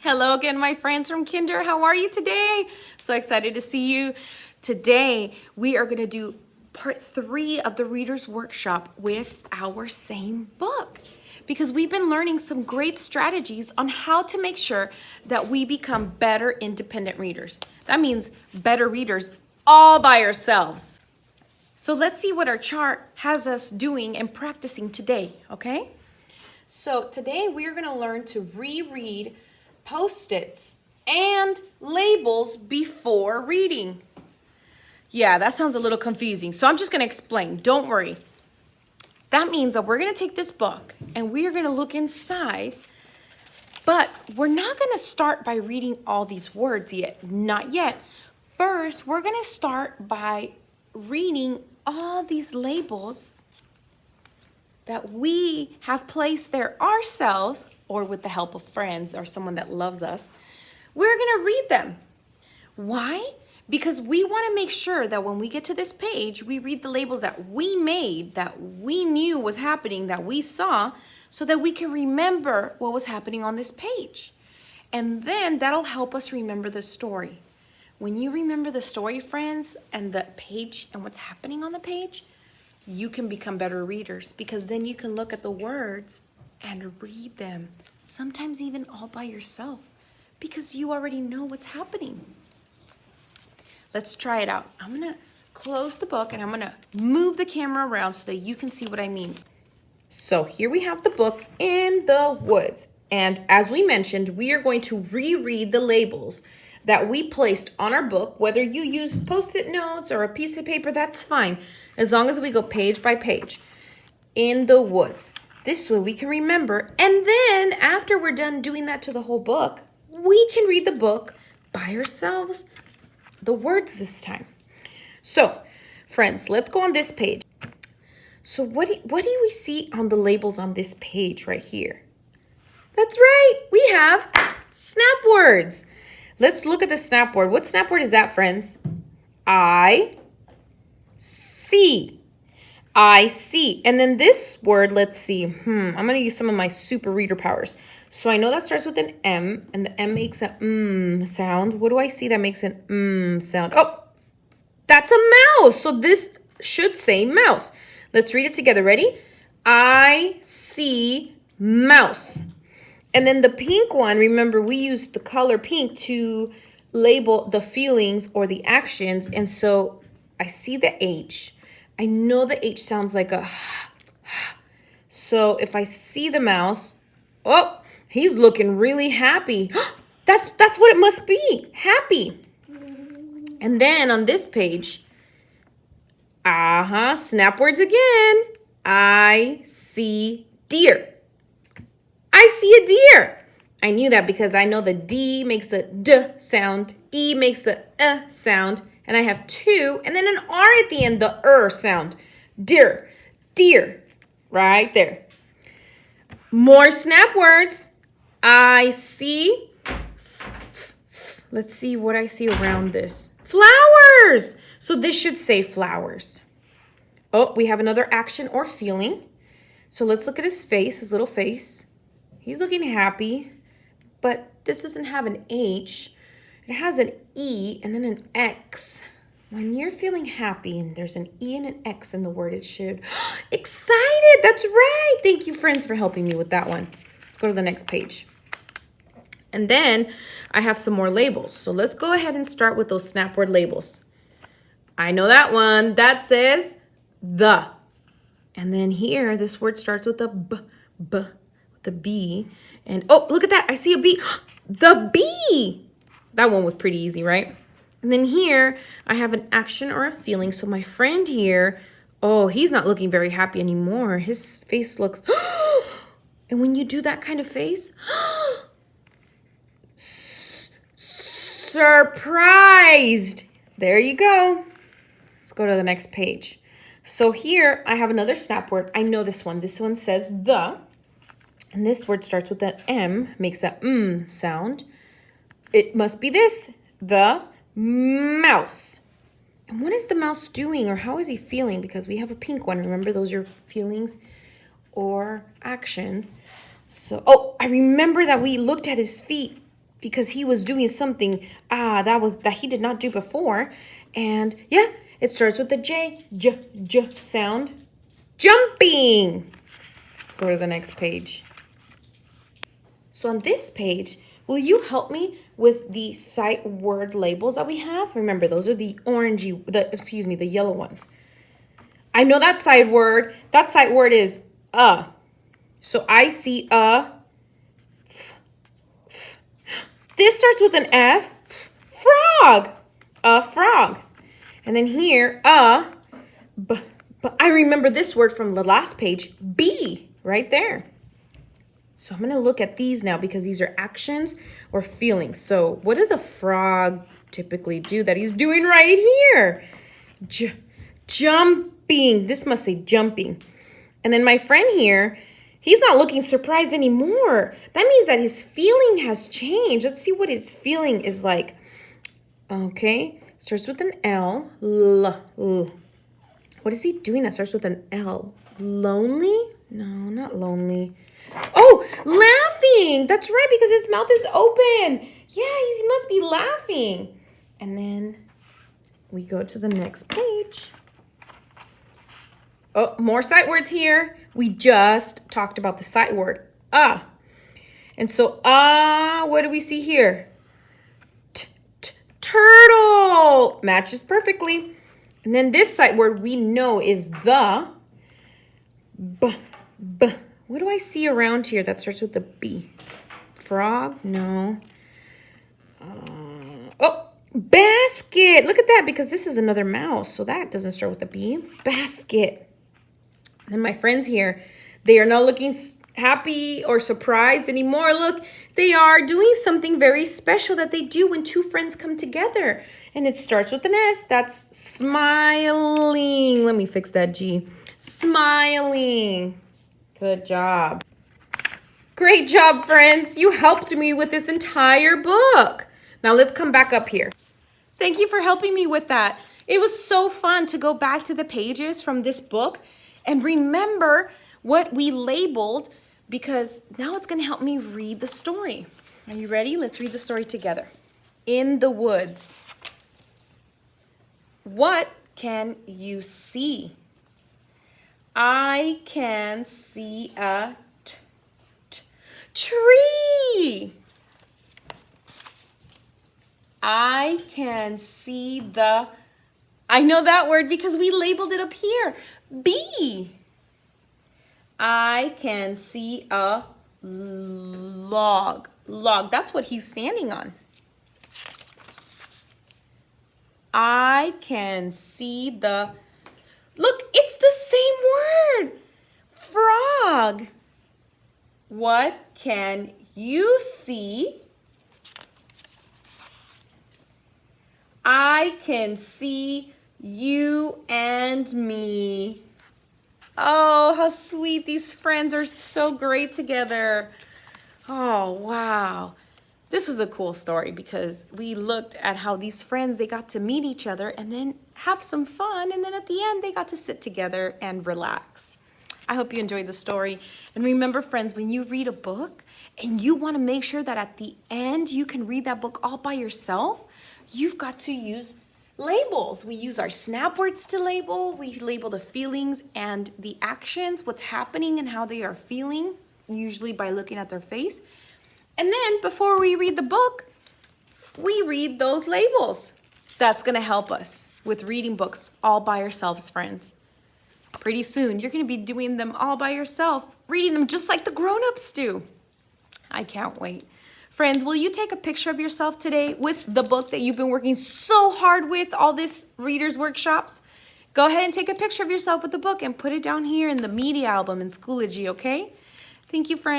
Hello again, my friends from Kinder. How are you today? So excited to see you. Today, we are going to do part 3 of the Reader's Workshop with our same book because we've been learning some great strategies on how to make sure that we become better independent readers. That means better readers all by ourselves. So let's see what our chart has us doing and practicing today, okay? So today we are going to learn to reread Post-its and labels before reading. Yeah, that sounds a little confusing. So I'm just going to explain. Don't worry. That means that we're going to take this book and we are going to look inside, but we're not going to start by reading all these words yet. Not yet. First, we're going to start by reading all these labels that we have placed there ourselves or with the help of friends or someone that loves us. We're going to read them. Why? Because we want to make sure that when we get to this page, we read the labels that we made, that we knew was happening, that we saw, so that we can remember what was happening on this page. And then that'll help us remember the story. When you remember the story, friends, and the page and what's happening on the page, you can become better readers because then you can look at the words and read them, sometimes even all by yourself because you already know what's happening. Let's try it out. I'm going to close the book and I'm going to move the camera around so that you can see what I mean. So here we have the book In the Woods. And as we mentioned, we are going to reread the labels that we placed on our book. Whether you use Post-it notes or a piece of paper, that's fine, as long as we go page by page. In the Woods. This way we can remember. And then after we're done doing that to the whole book, we can read the book by ourselves, the words this time. So, friends, let's go on this page. So what do we see on the labels on this page right here? That's right, we have snap words. Let's look at the snap word. What snap word is that, friends? I see. I see. And then this word, let's see. I'm going to use some of my super reader powers. So I know that starts with an M, and the M makes a sound. What do I see that makes an sound? Oh, that's a mouse. So this should say mouse. Let's read it together. Ready? I see mouse. And then the pink one, remember we used the color pink to label the feelings or the actions. And so I see the H. I know the H sounds like a so if I see the mouse, oh, he's looking really happy. That's what it must be, happy. And then on this page, snap words again. I see deer. I see a deer. I knew that because I know the D makes the D sound, E makes the sound, and I have 2, and then an R at the end, the sound. Deer, deer, right there. More snap words. I see, let's see what I see around this. Flowers. So this should say flowers. Oh, we have another action or feeling. So let's look at his face, his little face. He's looking happy, but this doesn't have an H. It has an E and then an X. When you're feeling happy and there's an E and an X in the word, it should. Excited, that's right. Thank you, friends, for helping me with that one. Let's go to the next page. And then I have some more labels. So let's go ahead and start with those snap word labels. I know that one. That says the. And then here, this word starts with a B, the B. And oh, look at that. I see a B. The bee. That one was pretty easy, right? And then here, I have an action or a feeling. So my friend here, oh, he's not looking very happy anymore. His face looks, and when you do that kind of face, surprised. There you go. Let's go to the next page. So here, I have another snap word. I know this one. This one says the. And this word starts with an M, makes a sound. It must be this, the mouse. And what is the mouse doing or how is he feeling? Because we have a pink one. Remember, those are feelings or actions. So, oh, I remember that we looked at his feet because he was doing something that he did not do before. And yeah, it starts with the J sound. Jumping. Let's go to the next page. So on this page, will you help me with the sight word labels that we have? Remember, those are the the yellow ones. I know that sight word. That sight word is So I see This starts with an F. Frog. A frog. And then here, but I remember this word from the last page, bee, right there. So I'm going to look at these now because these are actions or feelings. So what does a frog typically do that he's doing right here? Jumping. This must say jumping. And then my friend here, he's not looking surprised anymore. That means that his feeling has changed. Let's see what his feeling is like. Okay. Starts with an L. What is he doing that starts with an L? Lonely? No, not lonely. Oh, laughing. That's right, because his mouth is open. Yeah, he must be laughing. And then we go to the next page. Oh, more sight words here. We just talked about the sight word, And so, what do we see here? Turtle. Matches perfectly. And then this sight word we know is the. What do I see around here that starts with the B? Frog? No. Basket. Look at that, because this is another mouse. So that doesn't start with a B. Basket. And my friends here, they are not looking happy or surprised anymore. Look, they are doing something very special that they do when two friends come together. And it starts with an S. That's smiling. Let me fix that G. Smiling. Good job. Great job, friends. You helped me with this entire book. Now let's come back up here. Thank you for helping me with that. It was so fun to go back to the pages from this book and remember what we labeled, because now it's going to help me read the story. Are you ready? Let's read the story together. In the woods. What can you see? I can see a tree. I can see the, I know that word because we labeled it up here, bee. I can see a log. Log, that's what he's standing on. I can see the, look, it's the same word, frog. What can you see? I can see you and me. Oh, how sweet. These friends are so great together. Oh, wow. This was a cool story because we looked at how these friends, they got to meet each other and then have some fun. And then at the end, they got to sit together and relax. I hope you enjoyed the story. And remember, friends, when you read a book and you want to make sure that at the end you can read that book all by yourself, you've got to use labels. We use our snap words to label. We label the feelings and the actions, what's happening and how they are feeling, usually by looking at their face. And then before we read the book, we read those labels. That's going to help us with reading books all by ourselves, friends. Pretty soon, you're going to be doing them all by yourself, reading them just like the grown-ups do. I can't wait. Friends, will you take a picture of yourself today with the book that you've been working so hard with, all this readers workshops? Go ahead and take a picture of yourself with the book and put it down here in the media album in Schoology, okay? Thank you, friends.